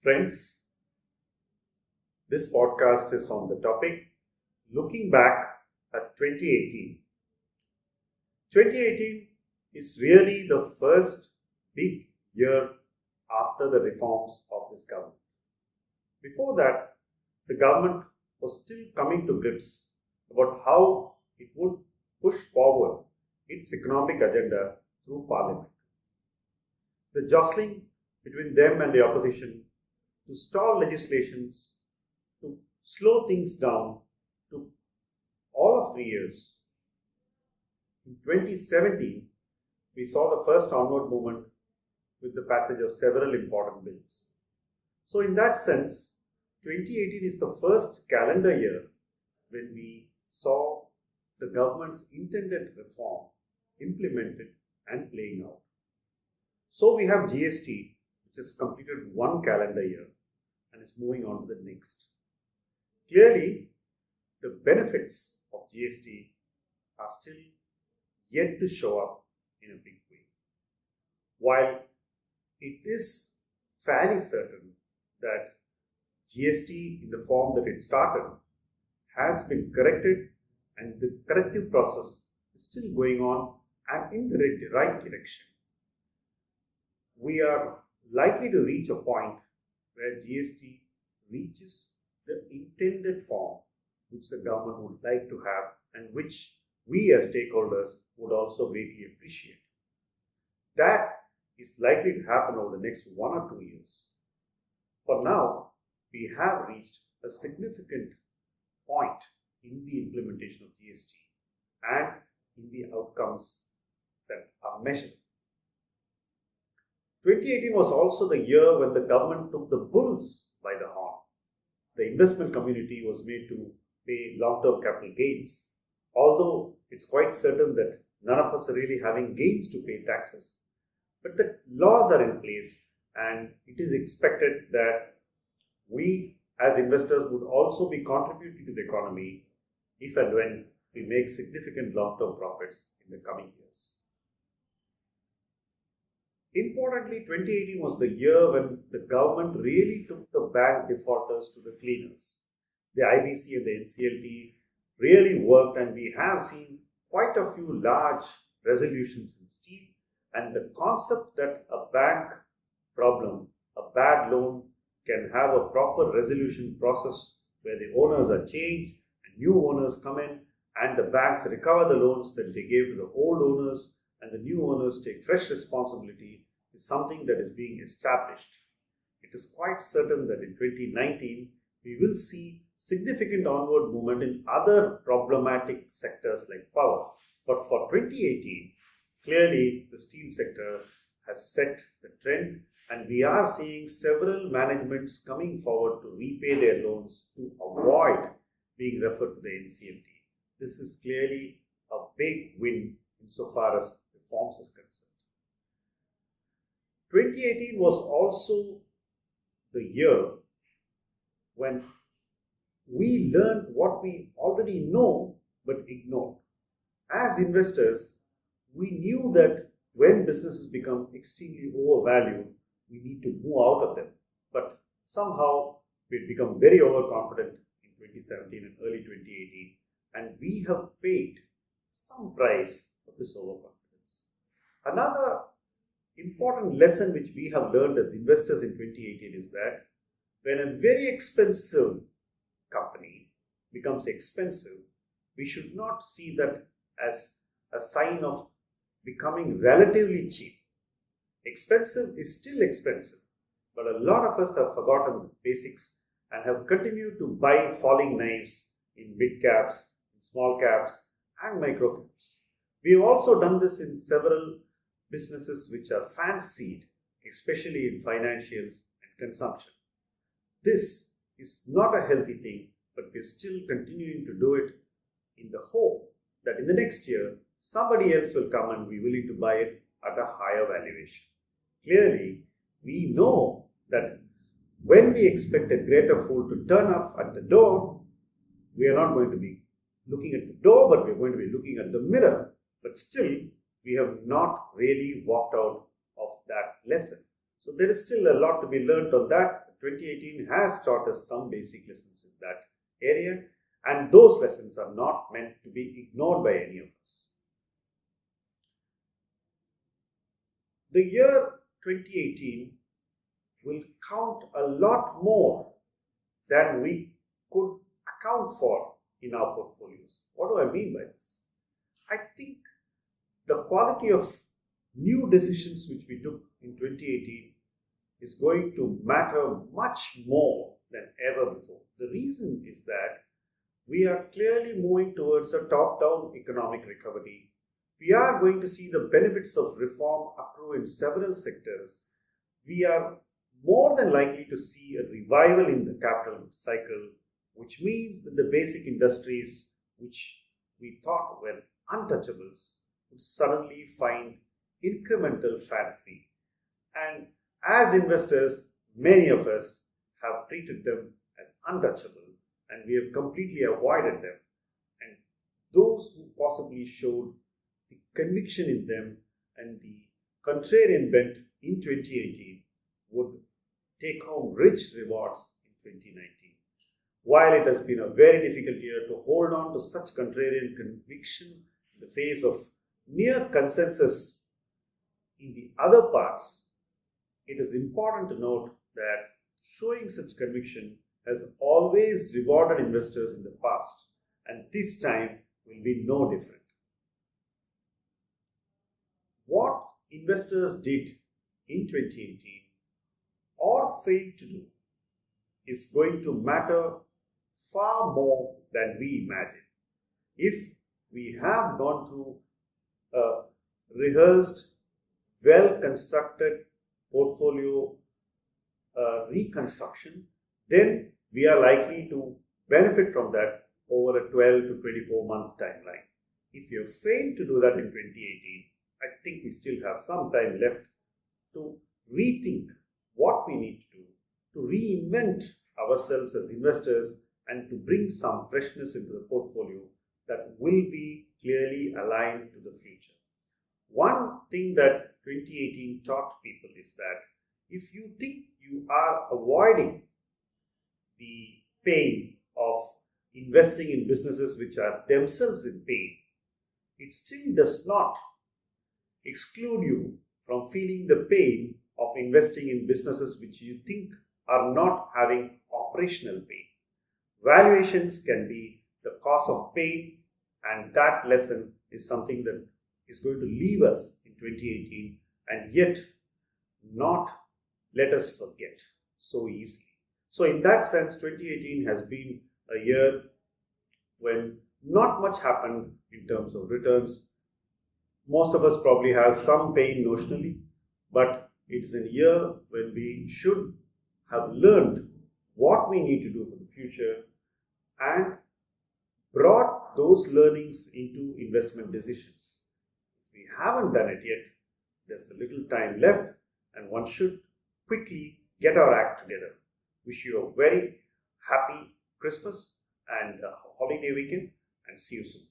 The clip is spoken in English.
Friends, this podcast is on the topic looking back at 2018. 2018 is really the first big year after the reforms of this government. Before that, the government was still coming to grips about how it would push forward its economic agenda through parliament. The jostling between them and the opposition to stall legislations, to slow things down, took all of 3 years. In 2017, we saw the first onward movement with the passage of several important bills. So, in that sense, 2018 is the first calendar year when we saw the government's intended reform implemented and playing out. So, we have GST, which has completed one calendar year and is moving on to the next. Clearly, the benefits of GST are still yet to show up in a big way. While it is fairly certain that GST in the form that it started has been corrected and the corrective process is still going on and in the right direction, we are likely to reach a point where GST reaches the intended form which the government would like to have and which we as stakeholders would also greatly appreciate. That is likely to happen over the next 1 or 2 years. For now, we have reached a significant point in the implementation of GST and in the outcomes that are measured. 2018 was also the year when the government took the bulls by the horn. The investment community was made to pay long-term capital gains, although it's quite certain that none of us are really having gains to pay taxes. But the laws are in place and it is expected that we as investors would also be contributing to the economy if and when we make significant long-term profits in the coming years. Importantly, 2018 was the year when the government really took the bank defaulters to the cleaners. The IBC and the NCLT really worked and we have seen quite a few large resolutions in steel, and the concept that a bank problem, a bad loan, can have a proper resolution process where the owners are changed and new owners come in and the banks recover the loans that they gave to the old owners and the new owners take fresh responsibility is something that is being established. It is quite certain that in 2019 we will see significant onward movement in other problematic sectors like power. But for 2018, clearly the steel sector has set the trend and we are seeing several managements coming forward to repay their loans to avoid being referred to the NCLT. This is clearly a big win insofar as reforms is concerned. 2018 was also the year when we learned what we already know but ignored. As investors, we knew that when businesses become extremely overvalued, we need to move out of them. But somehow we've become very overconfident in 2017 and early 2018, and we have paid some price for this overconfidence. Another important lesson which we have learned as investors in 2018 is that when a very expensive company becomes expensive, we should not see that as a sign of becoming relatively cheap. Expensive is still expensive, but a lot of us have forgotten the basics and have continued to buy falling knives in mid caps, in small caps, and micro caps. We have also done this in several businesses which are fancied, especially in financials and consumption. This is not a healthy thing, but we're still continuing to do it in the hope that in the next year, somebody else will come and be willing to buy it at a higher valuation. Clearly, we know that when we expect a greater fool to turn up at the door, we are not going to be looking at the door, but we're going to be looking at the mirror. But still, we have not really walked out of that lesson. So there is still a lot to be learned on that. 2018 has taught us some basic lessons in that area, and those lessons are not meant to be ignored by any of us. The year 2018 will count a lot more than we could account for in our portfolios. What do I mean by this? I think the quality of new decisions which we took in 2018 is going to matter much more than ever before. The reason is that we are clearly moving towards a top-down economic recovery. We are going to see the benefits of reform accrue in several sectors. We are more than likely to see a revival in the capital cycle, which means that the basic industries which we thought were untouchables would suddenly find incremental fancy. And as investors, many of us have treated them as untouchable, and we have completely avoided them. And those who possibly showed the conviction in them and the contrarian bent in 2018 would take home rich rewards in 2019. While it has been a very difficult year to hold on to such contrarian conviction in the face of near consensus in the other parts, it is important to note that showing such conviction has always rewarded investors in the past, and this time will be no different. What investors did in 2018 or failed to do is going to matter far more than we imagine. If we have gone through a rehearsed, well-constructed portfolio reconstruction, then we are likely to benefit from that over a 12 to 24 month timeline. If you have failed to do that in 2018, I think we still have some time left to rethink what we need to do, to reinvent ourselves as investors, and to bring some freshness into the portfolio that will be clearly aligned to the future. One thing that 2018 taught people is that if you think you are avoiding the pain of investing in businesses which are themselves in pain, it still does not exclude you from feeling the pain of investing in businesses which you think are not having operational pain. Valuations can be the cause of pain, and that lesson is something that is going to leave us in 2018 and yet not let us forget so easily. So in that sense, 2018 has been a year when not much happened in terms of returns. Most of us probably have some pain notionally, but it is a year when we should have learned what we need to do for the future and brought those learnings into investment decisions. If we haven't done it yet, there's a little time left, and one should quickly get our act together. Wish you a very happy Christmas and holiday weekend, and see you soon.